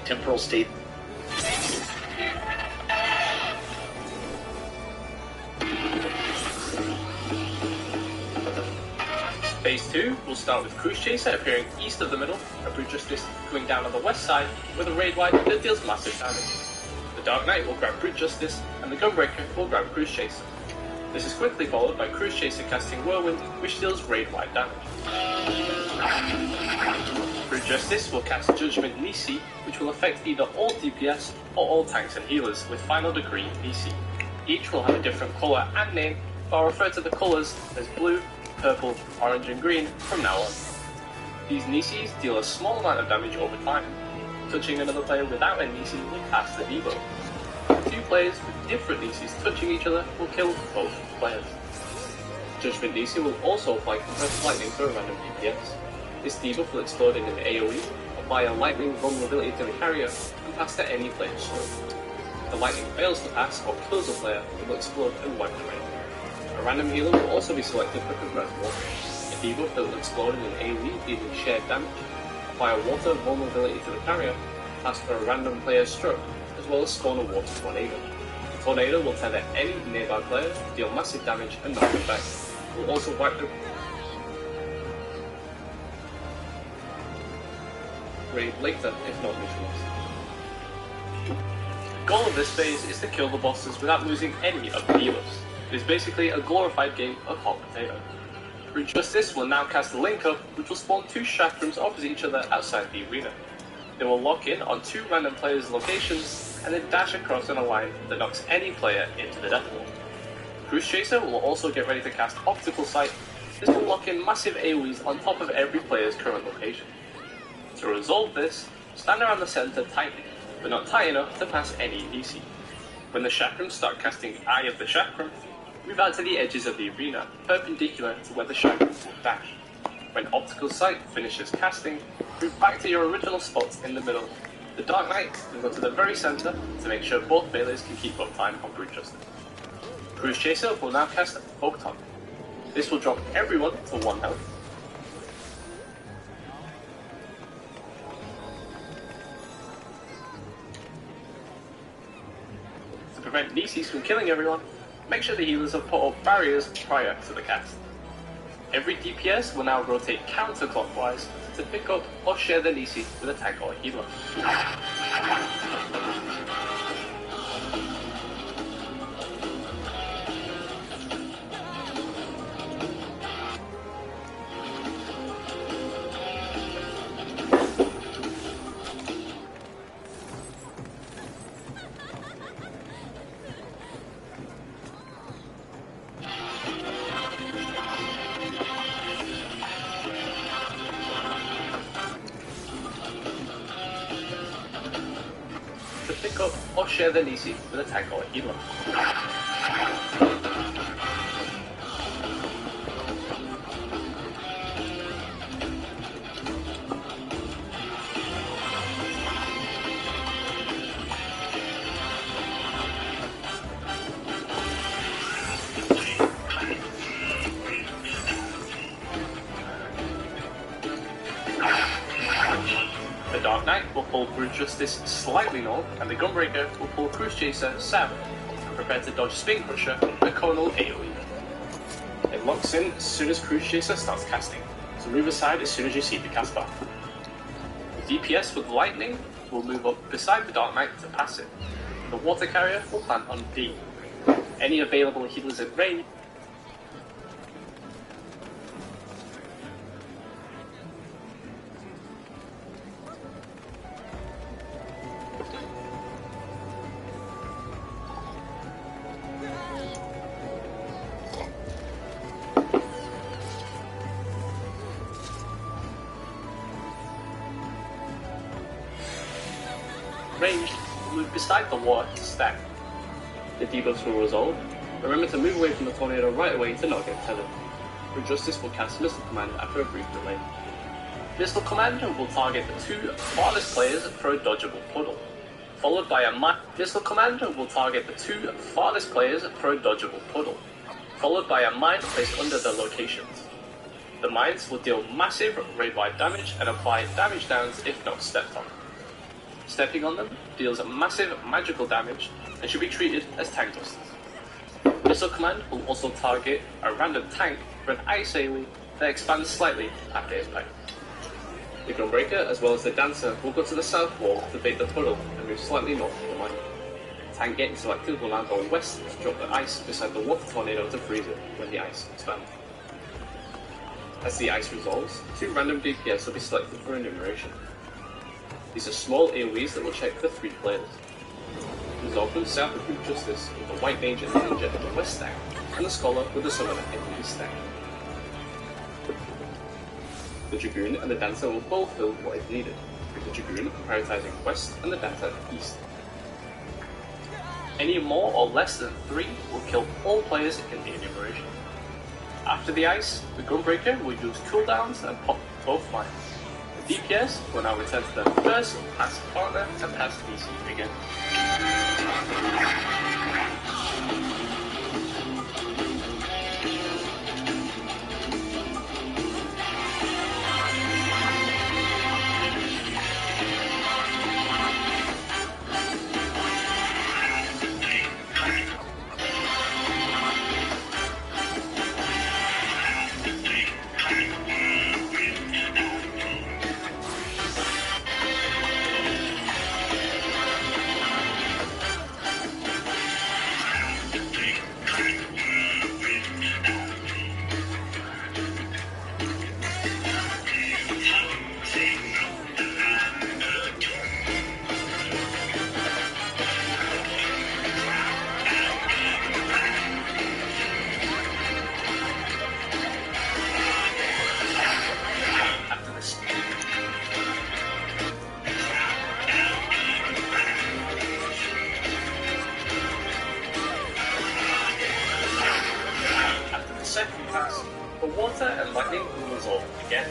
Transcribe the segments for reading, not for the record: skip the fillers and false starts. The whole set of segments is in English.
temporal state. Phase 2 will start with Cruise Chaser appearing east of the middle, and Brute Justice coming down on the west side with a raid wipe that deals massive damage. The Dark Knight will grab Brute Justice, and the Gunbreaker will grab Cruise Chaser. This is quickly followed by Cruise Chaser casting Whirlwind, which deals raid wide damage. Brute Justice will cast Judgment Nisi, which will affect either all DPS or all tanks and healers with Final Degree Nisi. Each will have a different colour and name, but I'll refer to the colours as blue, purple, orange and green from now on. These Nisis deal a small amount of damage over time. Touching another player without a Nisi will cast the debuff. Two players with different Nisis touching each other will kill both players. Judgment Nisi will also apply Compressed Lightning for a random DPS. This debuff will explode in an AoE, apply a lightning vulnerability to the carrier, and pass to any player's sword. If the lightning fails to pass or kills a player, it will explode and wipe the range. A random healer will also be selected for Compressed Water, a debuff that will explode in an AoE dealing shared damage, apply a water vulnerability to the carrier, pass for a random player's stroke, as well as spawn a water tornado. The tornado will tether any nearby player, deal massive damage and knock them back. It will also wipe the raid later if not neutralized. The goal of this phase is to kill the bosses without losing any of the debuffs. It is basically a glorified game of hot potato. Brute Justice will now cast a Link Up, which will spawn two chakrams opposite each other outside the arena. They will lock in on two random players' locations, and then dash across on a line that knocks any player into the death wall. Cruise Chaser will also get ready to cast Optical Sight. This will lock in massive AoEs on top of every player's current location. To resolve this, stand around the center tightly, but not tight enough to pass any Nisi. When the chakrams start casting Eye of the Chakram, move out to the edges of the arena, perpendicular to where the chakrams will dash. When Optical Sight finishes casting, move back to your original spot in the middle. The Dark Knight can go to the very center to make sure both melees can keep up time on Brute Justice. Cruise Chaser will now cast Photon. This will drop everyone to 1 health. To prevent Nisis from killing everyone, make sure the healers have put up barriers prior to the cast. Every DPS will now rotate counterclockwise to pick up or share the Nisi with a tank or a healer. To pick up or share the Nisi with a tank or a healer. The Dark Knight will pull Brute Justice slightly north, and the Gunbreaker will pull Cruise Chaser south. Prepare to dodge Spin Crusher and a Conal AoE. It locks in as soon as Cruise Chaser starts casting, so move aside as soon as you see the cast bar. The DPS with Lightning will move up beside the Dark Knight to pass it. The Water Carrier will plant on D. Any available healers at range ranged will move beside the water to stack. The debuffs will resolve. Remember to move away from the tornado right away to not get tethered. Brute Justice will cast Missile Command after a brief delay. Missile Command will target the two farthest players for a dodgeable puddle, followed by a Missile Command will target the two farthest players for a dodgeable puddle, followed by a mine placed under their locations. The mines will deal massive raid-wide damage and apply damage downs if not stepped on. Stepping on them deals massive magical damage and should be treated as tank dusters. Missile Command will also target a random tank for an ice AoE that expands slightly after impact. The Gunbreaker, as well as the Dancer, will go to the south wall to bait the puddle and move slightly north of the mine. Tank getting selected will now go west to drop the ice beside the water tornado to freeze it when the ice expands. As the ice resolves, 2 random DPS will be selected for enumeration. These are small AoEs that will check for 3 players. Resolve them south of Group Justice with the White Mage and Ninja in the west stack, and the Scholar with the Summoner in the east stack. The Dragoon and the Dancer will both fill what is needed, with the Dragoon prioritizing west and the Dancer east. Any more or less than 3 will kill all players in the enumeration. After the ice, the Gunbreaker will use cooldowns and pop both mines. The DPS will now return to their first past partner and past DC again. The water and lightning will resolve again.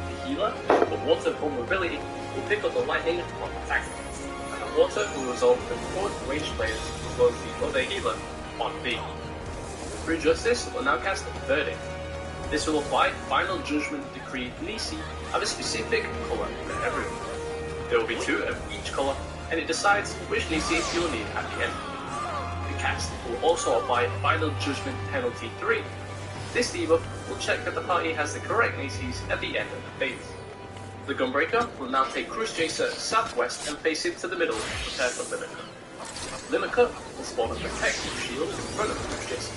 The healer, with water vulnerability, will pick up the lightning on attack, and the water will resolve with both ranged players as well as the other healer on B. Through Justice will now cast Verdict. This will apply Final Judgment Decree Nisi of a specific colour for everyone. There will be 2 of each colour, and it decides which Nisi you will need at the end. The cast will also apply Final Judgment Penalty 3. This debuff will check that the party has the correct Nisis at the end of the phase. The Gunbreaker will now take Cruise Chaser southwest and face it to the middle to prepare for Limit. Limit will spawn a protective shield in front of Cruise Chaser.